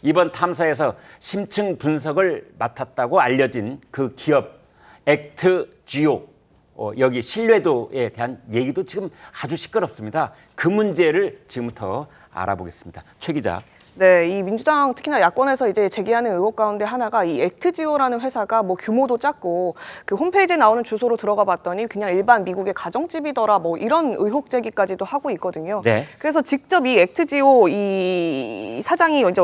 이번 탐사에서 심층 분석을 맡았다고 알려진 그 기업 액트지오 여기 신뢰도에 대한 얘기도 지금 아주 시끄럽습니다. 그 문제를 지금부터 알아보겠습니다. 최 기자. 네, 이 민주당 특히나 야권에서 이제 제기하는 의혹 가운데 하나가 이 액트지오라는 회사가 뭐 규모도 작고 그 홈페이지에 나오는 주소로 들어가 봤더니 그냥 일반 미국의 가정집이더라 뭐 이런 의혹 제기까지도 하고 있거든요. 네. 그래서 직접 이 액트지오 이 사장이 이제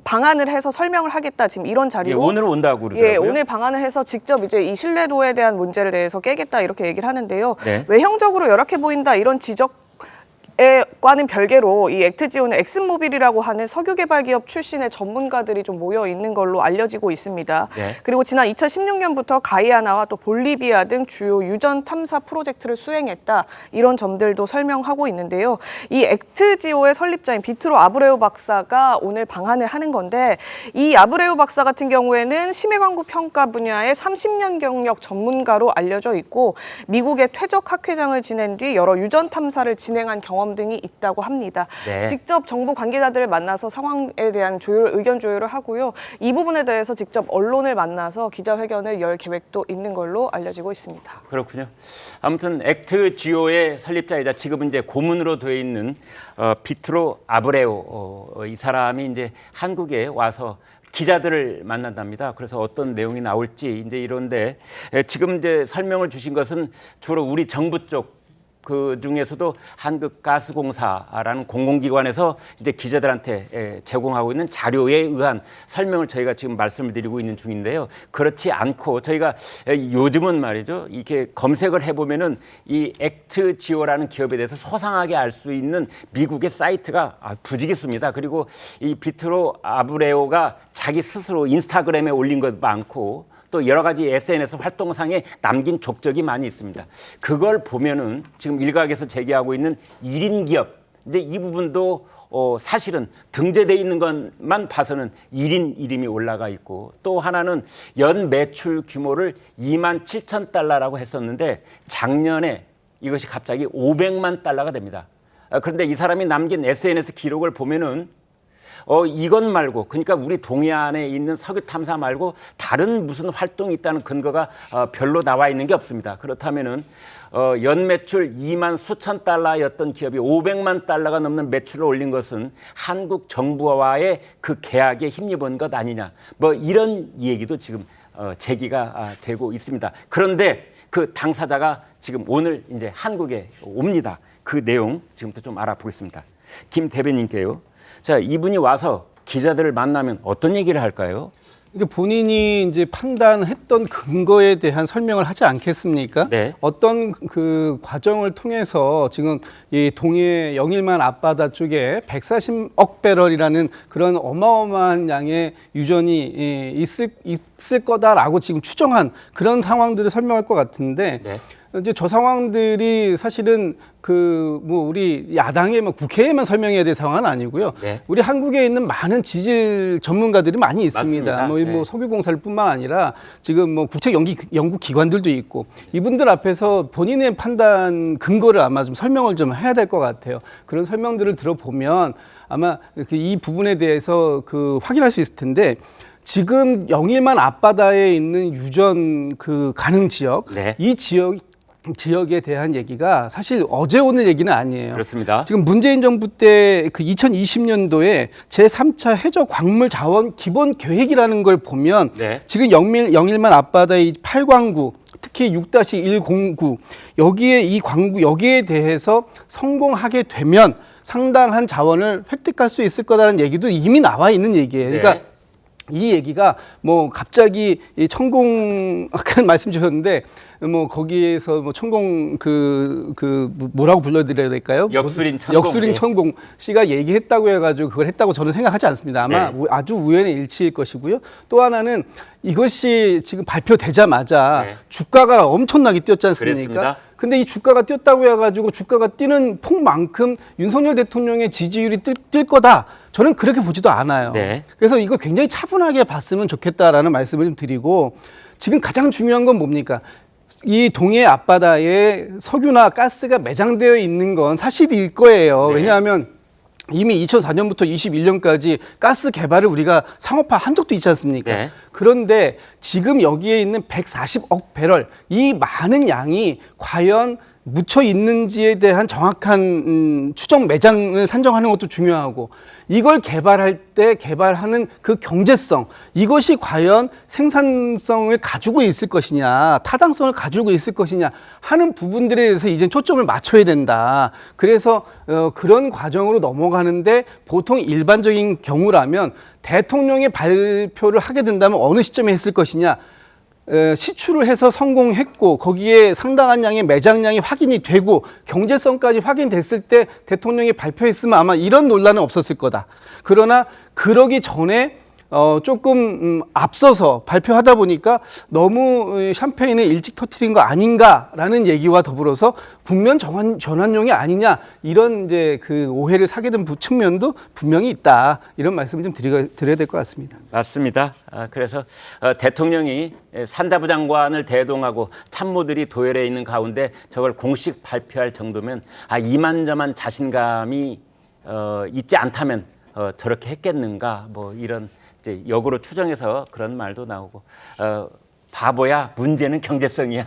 방안을 해서 설명을 하겠다 지금 이런 자리로 오늘 온다고 그러더라고요. 예, 오늘 방안을 해서 직접 이제 이 신뢰도에 대한 문제를 대해서 깨겠다 이렇게 얘기를 하는데요. 네. 외형적으로 열악해 보인다 이런 지적 과는 별개로 이 액트지오는 엑슨모빌이라고 하는 석유 개발 기업 출신의 전문가들이 좀 모여 있는 걸로 알려지고 있습니다. 네. 그리고 지난 2016년부터 가이아나와 또 볼리비아 등 주요 유전 탐사 프로젝트를 수행했다. 이런 점들도 설명하고 있는데요. 이 액트지오의 설립자인 비트로 아브레우 박사가 오늘 방한을 하는 건데 이 아브레우 박사 같은 경우에는 심해 광구 평가 분야의 30년 경력 전문가로 알려져 있고 미국의 퇴적 학회장을 지낸 뒤 여러 유전 탐사를 진행한 경험 등이 있다고 합니다. 네. 직접 정부 관계자들을 만나서 상황에 대한 의견 조율을 하고요. 이 부분에 대해서 직접 언론을 만나서 기자회견을 열 계획도 있는 걸로 알려지고 있습니다. 그렇군요. 아무튼 액트지오의 설립자이자 지금은 이제 고문으로 되어 있는 비트로 아브레오 이 사람이 이제 한국에 와서 기자들을 만난답니다. 그래서 어떤 내용이 나올지 이제 이런데 지금 이제 설명을 주신 것은 주로 우리 정부 쪽 그 중에서도 한국가스공사라는 공공기관에서 이제 기자들한테 제공하고 있는 자료에 의한 설명을 저희가 지금 말씀을 드리고 있는 중인데요. 그렇지 않고 저희가 요즘은 말이죠. 이렇게 검색을 해보면은 이 액트지오라는 기업에 대해서 소상하게 알 수 있는 미국의 사이트가 부지기수입니다. 그리고 이 비트로 아브레오가 자기 스스로 인스타그램에 올린 것 많고 또 여러 가지 SNS 활동상에 남긴 족적이 많이 있습니다. 그걸 보면은 지금 일각에서 제기하고 있는 1인 기업, 이제 이 부분도 사실은 등재돼 있는 것만 봐서는 1인 이름이 올라가 있고 또 하나는 연 매출 규모를 2만 7천 달러라고 했었는데 작년에 이것이 갑자기 500만 달러가 됩니다. 그런데 이 사람이 남긴 SNS 기록을 보면은 이건 말고 그러니까 우리 동해안에 있는 석유 탐사 말고 다른 무슨 활동이 있다는 근거가 별로 나와 있는 게 없습니다. 그렇다면은 연 매출 2만 수천 달러였던 기업이 500만 달러가 넘는 매출을 올린 것은 한국 정부와의 그 계약에 힘입은 것 아니냐. 뭐 이런 얘기도 지금 제기가 되고 있습니다. 그런데 그 당사자가 지금 오늘 이제 한국에 옵니다. 그 내용 지금부터 좀 알아보겠습니다. 김 대변인께요. 자, 이분이 와서 기자들을 만나면 어떤 얘기를 할까요? 이게 본인이 이제 판단했던 근거에 대한 설명을 하지 않겠습니까? 네. 어떤 그 과정을 통해서 지금 이 동해 영일만 앞바다 쪽에 140억 배럴이라는 그런 어마어마한 양의 유전이 있을 거다라고 지금 추정한 그런 상황들을 설명할 것 같은데. 네. 이제 저 상황들이 사실은 우리 야당의 국회에만 설명해야 될 상황은 아니고요. 네. 우리 한국에 있는 많은 지질 전문가들이 많이 있습니다. 맞습니다. 뭐 석유공사뿐만 아니라 지금 뭐 국책 연구 기관들도 있고 이분들 앞에서 본인의 판단 근거를 아마 좀 설명을 좀 해야 될 것 같아요. 그런 설명들을 들어보면 아마 이 부분에 대해서 확인할 수 있을 텐데. 지금 영일만 앞바다에 있는 유전 가능 지역, 네. 이 지역에 대한 얘기가 사실 어제 오늘 얘기는 아니에요. 그렇습니다. 지금 문재인 정부 때 2020년도에 제3차 해저 광물 자원 기본 계획이라는 걸 보면 네. 지금 영일만 앞바다의 8광구 특히 6-109 여기에 이 광구 여기에 대해서 성공하게 되면 상당한 자원을 획득할 수 있을 거라는 얘기도 이미 나와 있는 얘기예요. 그러니까 네. 이 얘기가 뭐 갑자기 천공 아까 말씀 주셨는데 뭐 거기에서 뭐 천공 뭐라고 불러드려야 될까요? 역술인 천공 씨가 얘기했다고 해가지고 그걸 했다고 저는 생각하지 않습니다. 아마 네. 아주 우연의 일치일 것이고요. 또 하나는 이것이 지금 발표되자마자 네. 주가가 엄청나게 뛰었지 않습니까? 그랬습니다. 근데 이 주가가 뛰었다고 해가지고 주가가 뛰는 폭만큼 윤석열 대통령의 지지율이 뛸 거다. 저는 그렇게 보지도 않아요. 네. 그래서 이거 굉장히 차분하게 봤으면 좋겠다라는 말씀을 좀 드리고 지금 가장 중요한 건 뭡니까? 이 동해 앞바다에 석유나 가스가 매장되어 있는 건 사실일 거예요. 네. 왜냐하면 이미 2004년부터 21년까지 가스 개발을 우리가 상업화한 적도 있지 않습니까? 네. 그런데 지금 여기에 있는 140억 배럴 이 많은 양이 과연 묻혀 있는지에 대한 정확한 추정 매장을 산정하는 것도 중요하고 이걸 개발할 때 개발하는 그 경제성 이것이 과연 생산성을 가지고 있을 것이냐 타당성을 가지고 있을 것이냐 하는 부분들에 대해서 이제 초점을 맞춰야 된다. 그래서 그런 과정으로 넘어가는데 보통 일반적인 경우라면 대통령이 발표를 하게 된다면 어느 시점에 했을 것이냐 시추를 해서 성공했고 거기에 상당한 양의 매장량이 확인이 되고 경제성까지 확인됐을 때 대통령이 발표했으면 아마 이런 논란은 없었을 거다. 그러나 그러기 전에 조금 앞서서 발표하다 보니까 너무 샴페인을 일찍 터뜨린 거 아닌가라는 얘기와 더불어서 국면 전환용이 아니냐 이런 이제 그 오해를 사게 된 측면도 분명히 있다. 이런 말씀을 좀 드려야 될 것 같습니다. 맞습니다. 그래서 대통령이 산자부 장관을 대동하고 참모들이 도열해 있는 가운데 저걸 공식 발표할 정도면 이만저만 자신감이 있지 않다면 저렇게 했겠는가 뭐 이런 이제 역으로 추정해서 그런 말도 나오고 바보야 문제는 경제성이야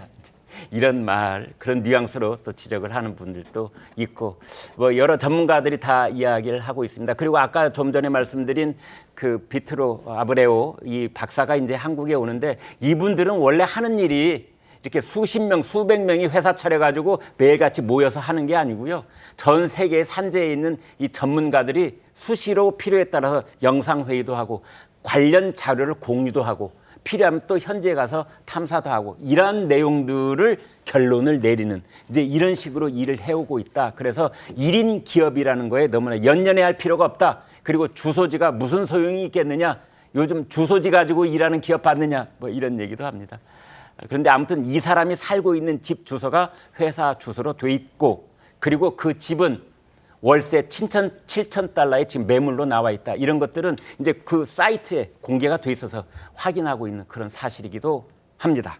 이런 말 그런 뉘앙스로 또 지적을 하는 분들도 있고 뭐 여러 전문가들이 다 이야기를 하고 있습니다. 그리고 아까 좀 전에 말씀드린 그 비트로 아브레오 이 박사가 이제 한국에 오는데 이분들은 원래 하는 일이 이렇게 수십 명, 수백 명이 회사 차려가지고 매일같이 모여서 하는 게 아니고요. 전 세계 산재에 있는 이 전문가들이 수시로 필요에 따라서 영상회의도 하고 관련 자료를 공유도 하고 필요하면 또 현지에 가서 탐사도 하고 이러한 내용들을 결론을 내리는 이제 이런 식으로 일을 해오고 있다. 그래서 1인 기업이라는 거에 너무나 연연해할 필요가 없다. 그리고 주소지가 무슨 소용이 있겠느냐. 요즘 주소지 가지고 일하는 기업 봤느냐. 뭐 이런 얘기도 합니다. 그런데 아무튼 이 사람이 살고 있는 집 주소가 회사 주소로 돼 있고 그리고 그 집은 월세 7,000달러에 지금 매물로 나와 있다. 이런 것들은 이제 그 사이트에 공개가 돼 있어서 확인하고 있는 그런 사실이기도 합니다.